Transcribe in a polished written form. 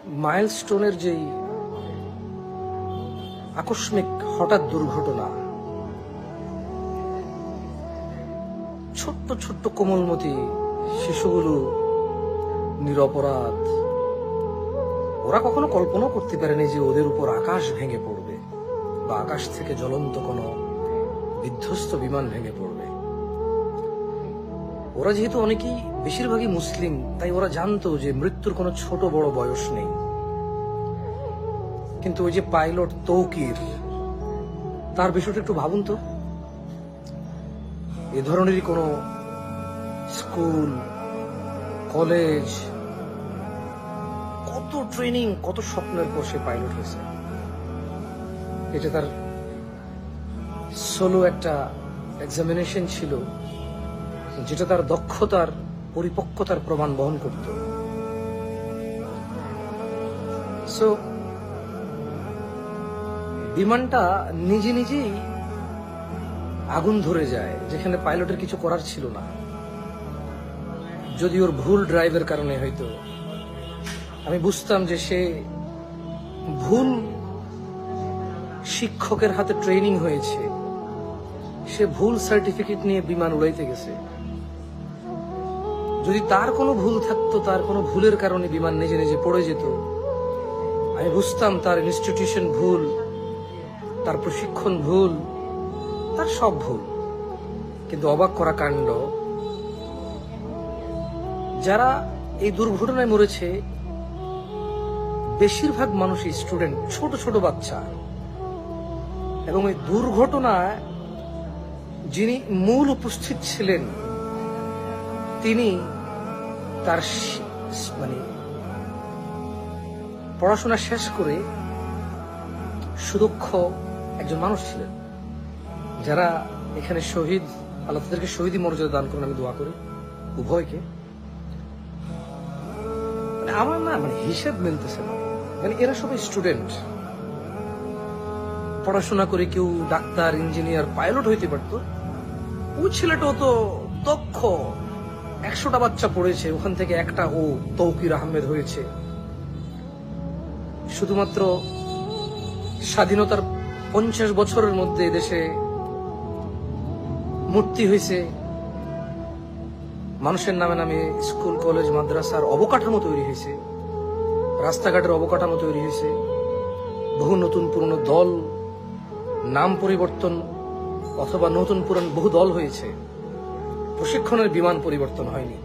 মাইলস্টোনের যেই আকস্মিক হঠাৎ দুর্ঘটনা, ছোট্ট ছোট্ট কোমলমতি শিশুগুলো নিরপরাধ, ওরা কখনো কল্পনা করতে পারেনি যে ওদের উপর আকাশ ভেঙে পড়বে বা আকাশ থেকে জ্বলন্ত কোনো বিধ্বস্ত বিমান ভেঙে পড়বে। ওরা যেহেতু অনেকেই বেশিরভাগই মুসলিম, তাই ওরা জানতো যে মৃত্যুর কোনো ছোট বড় বয়স নেই। কিন্তু ওই যে পাইলট তৌকির, তার বিষয়টা একটু ভাবুন তো। এ ধরনেরই কোনো স্কুল, কলেজ, কত ট্রেনিং, কত স্বপ্নের পর সে পাইলট হয়েছে। এটা তার সোলো একটা এক্সামিনেশন ছিল, যেটা তার দক্ষতার, পরিপক্কতার প্রমাণ বহন করত। সো বিমানটা নিজে নিজেই আগুন ধরে যায়, যেখানে পাইলটের কিছু করার ছিল না। যদি ওর ভুল ড্রাইভের কারণে হয়তো আমি বুঝতাম যে সে ভুল শিক্ষকের হাতে ট্রেনিং হয়েছে, সে ভুল সার্টিফিকেট নিয়ে বিমান উড়াইতে গেছে। যদি তার কোনো ভুল থাকতো, তার কোনো ভুলের কারণে বিমান নিজে নিজে পড়ে যেত, আমি বুঝতাম তার ইনস্টিটিউশন ভুল, তার প্রশিক্ষণ ভুল, তার সব ভুল। কিন্তু অবাক করা কাণ্ড, যারা এই দুর্ঘটনায় মরেছে বেশিরভাগ মানুষই স্টুডেন্ট, ছোট ছোট বাচ্চা। এবং এই দুর্ঘটনায় যিনি মূল উপস্থিত ছিলেন, তিনি তার পড়াশোনা শেষ করে সুদক্ষ একজন মানুষ ছিলেন। যারা এখানে শহীদ, আল্লাহ তাদেরকে শহীদ মর্যাদা দান করুন, আমি দোয়া করি উভয়কে। আমার না হিসেব মিলতেছে না, এরা সবাই স্টুডেন্ট, পড়াশোনা করে কেউ ডাক্তার, ইঞ্জিনিয়ার, পাইলট হইতে পারতো। ওই ছেলেটা তো দক্ষ, 100টা বাচ্চা পড়েছে, ওখান থেকে একটা ও তৌকির আহমেদ হয়েছে। শুধুমাত্র স্বাধীনতার 50 বছরের মধ্যে দেশে মূর্তি হয়েছে, মানুষের নামে নামে স্কুল, কলেজ, মাদ্রাসার অবকাঠামো তৈরি হয়েছে, রাস্তাঘাটের অবকাঠামো তৈরি হয়েছে, বহু নতুন পুরনো দল, নাম পরিবর্তন অথবা নতুন পুরান বহু দল হয়েছে। প্রশিক্ষণের বিমান পরিবর্তন হয়নি।